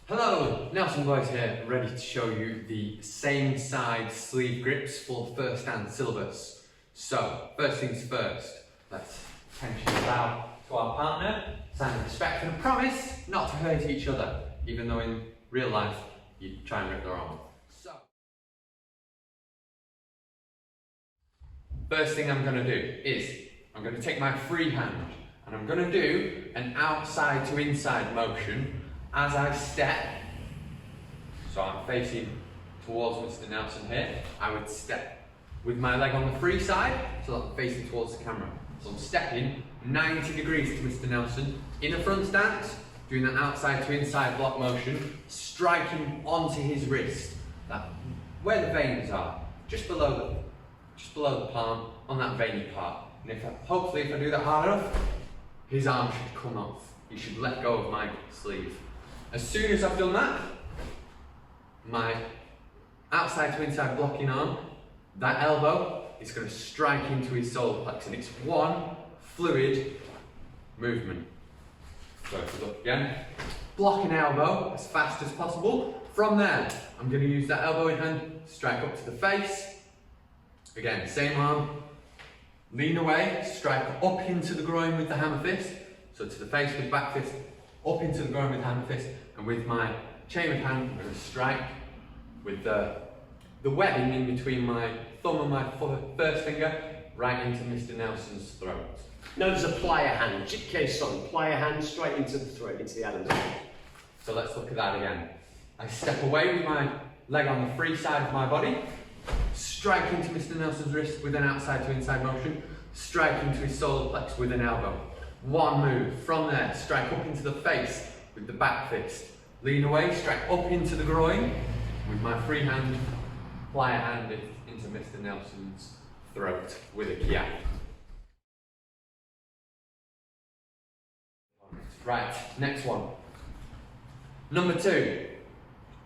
Hello, Nelson Boys here, ready to show you the same side sleeve grips for the first hand syllabus. So, first things first, let's tension bow to our partner, sign of respect and a promise not to hurt each other, even though in real life you try and rip their arm. So, first thing I'm going to do is, I'm going to take my free hand and I'm going to do an outside to inside motion as I step. So I'm facing towards Mr. Nelson here. I would step with my leg on the free side, so that I'm facing towards the camera. So I'm stepping 90 degrees to Mr. Nelson in a front stance, doing that outside to inside block motion, striking onto his wrist, that where the veins are, just below the palm, on that veiny part. And hopefully if I do that hard enough, his arm should come off. He should let go of my sleeve. As soon as I've done that, my outside to inside blocking arm, that elbow is going to strike into his solar plexus, and it's one fluid movement. So if we look again, blocking elbow as fast as possible. From there, I'm going to use that elbow in hand, strike up to the face. Again, same arm, lean away, strike up into the groin with the hammer fist. So to the face with back fist, up into the groin with the hammer fist, and with my chambered hand, I'm going to strike with the webbing in between my thumb and my first finger right into Mr. Nelson's throat. Known as a plier hand, chip case on, plier hand straight into the throat, into the Adam's apple. So let's look at that again. I step away with my leg on the free side of my body, strike into Mr. Nelson's wrist with an outside to inside motion, strike into his solar plexus with an elbow. One move. From there, strike up into the face with the back fist. Lean away, strike up into the groin with my free hand, plier hand into Mr. Nelson's throat with a kiap. Right, next one. Number two.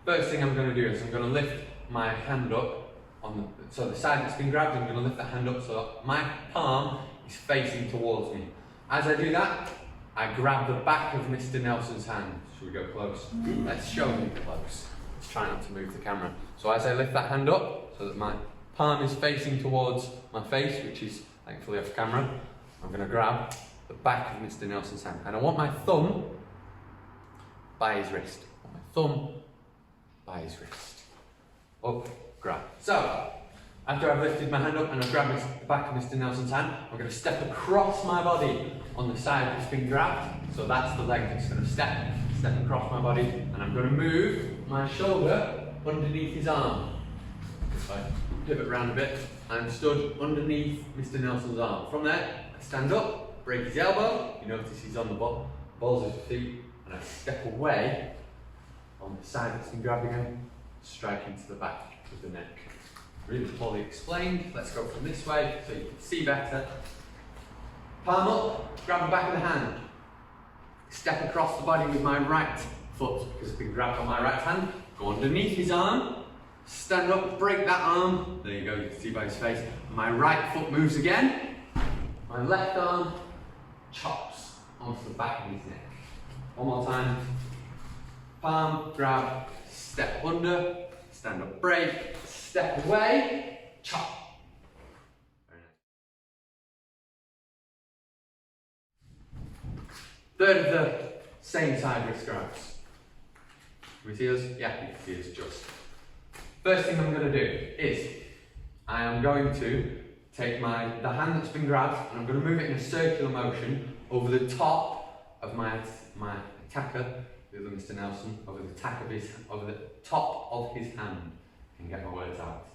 First thing I'm going to do is I'm going to lift my hand up on the side that's been grabbed. I'm going to lift that hand up so that my palm is facing towards me. As I do that, I grab the back of Mr. Nelson's hand. Should we go close? Let's show him close. Let's try not to move the camera. So as I lift that hand up, so that my palm is facing towards my face, which is thankfully off camera, I'm going to grab the back of Mr. Nelson's hand. And I want my thumb by his wrist. I want my thumb by his wrist. Up, grab. So, after I've lifted my hand up and I've grabbed the back of Mr. Nelson's hand, I'm going to step across my body on the side that's been grabbed. So that's the leg that's going to step across my body, and I'm going to move my shoulder underneath his arm. If I pivot around a bit, I'm stood underneath Mr. Nelson's arm. From there, I stand up, break his elbow. You notice he's on the balls of his feet, and I step away on the side that's been grabbing him, strike into the back of the neck. Really poorly explained. Let's go from this way so you can see better. Palm up, grab the back of the hand. Step across the body with my right foot because it's been grabbed on my right hand. Go underneath his arm. Stand up, break that arm. There you go, you can see by his face. My right foot moves again. My left arm chops onto the back of his neck. One more time. Palm, grab, step under, stand up, break, step away, chop. Very nice. Third of the same side wrist grabs. Can we see us? Yeah, you can see us just. First thing I'm going to do is I am going to take the hand that's been grabbed and I'm going to move it in a circular motion over the top of my attacker, the other Mr. Nelson, over the top of his hand. I can get my words out.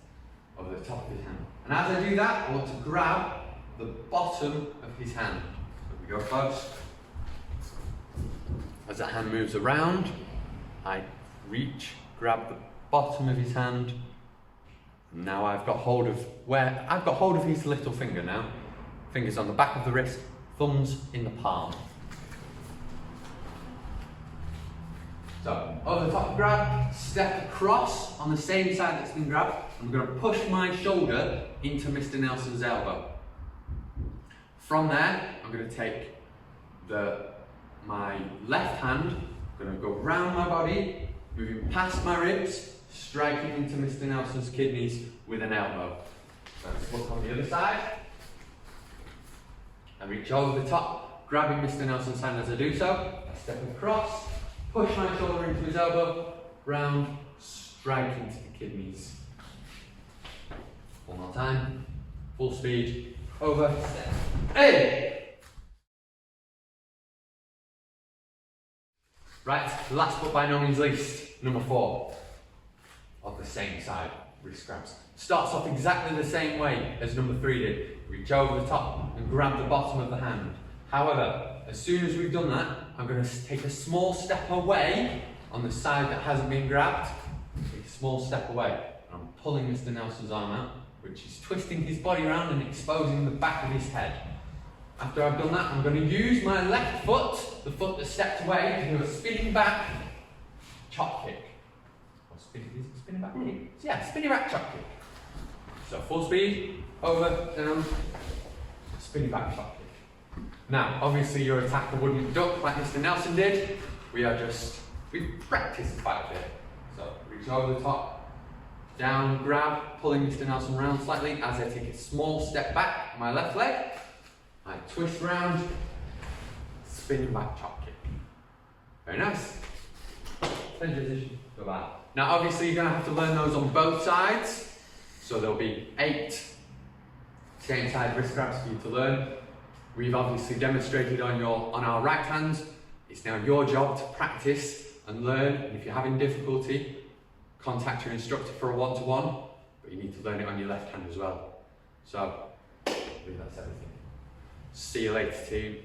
Over the top of his hand. And as I do that, I want to grab the bottom of his hand. So we go close. As that hand moves around, I reach, grab the bottom of his hand. And now I've got hold of his little finger now. Fingers on the back of the wrist, thumbs in the palm. So, over the top grab, step across on the same side that's been grabbed. I'm going to push my shoulder into Mr. Nelson's elbow. From there, I'm going to take my left hand, I'm going to go round my body, moving past my ribs, striking into Mr. Nelson's kidneys with an elbow. So let's look on the other side. I reach over the top, grabbing Mr. Nelson's hand as I do so. I step across, push my shoulder into his elbow, round, strike into the kidneys. One more time, full speed, over, step, hey! Right, last but by no means least, number 4 of the same side, wrist grabs. Starts off exactly the same way as number 3 did. Reach over the top and grab the bottom of the hand. However, as soon as we've done that, I'm going to take a small step away on the side that hasn't been grabbed. Take a small step away. I'm pulling Mr. Nelson's arm out, which is twisting his body around and exposing the back of his head. After I've done that, I'm going to use my left foot, the foot that stepped away, to do a spinning back chop kick. Or spinning back kick? Yeah, spinning back chop kick. So full speed, over, down, spinning back chop kick. Now, obviously your attacker wouldn't duck like Mr. Nelson did. We've practiced quite a bit. So reach over the top, down, grab, pulling Mr. Nelson around slightly as I take a small step back, my left leg. I twist round, spinning back chop kick. Very nice. Same position, go back. Now obviously you're going to have to learn those on both sides. So there'll be 8 same side wrist grabs for you to learn. We've obviously demonstrated on our right hands. It's now your job to practice and learn. And if you're having difficulty, contact your instructor for a one-to-one, but you need to learn it on your left hand as well. So, I believe that's everything. See you later, team.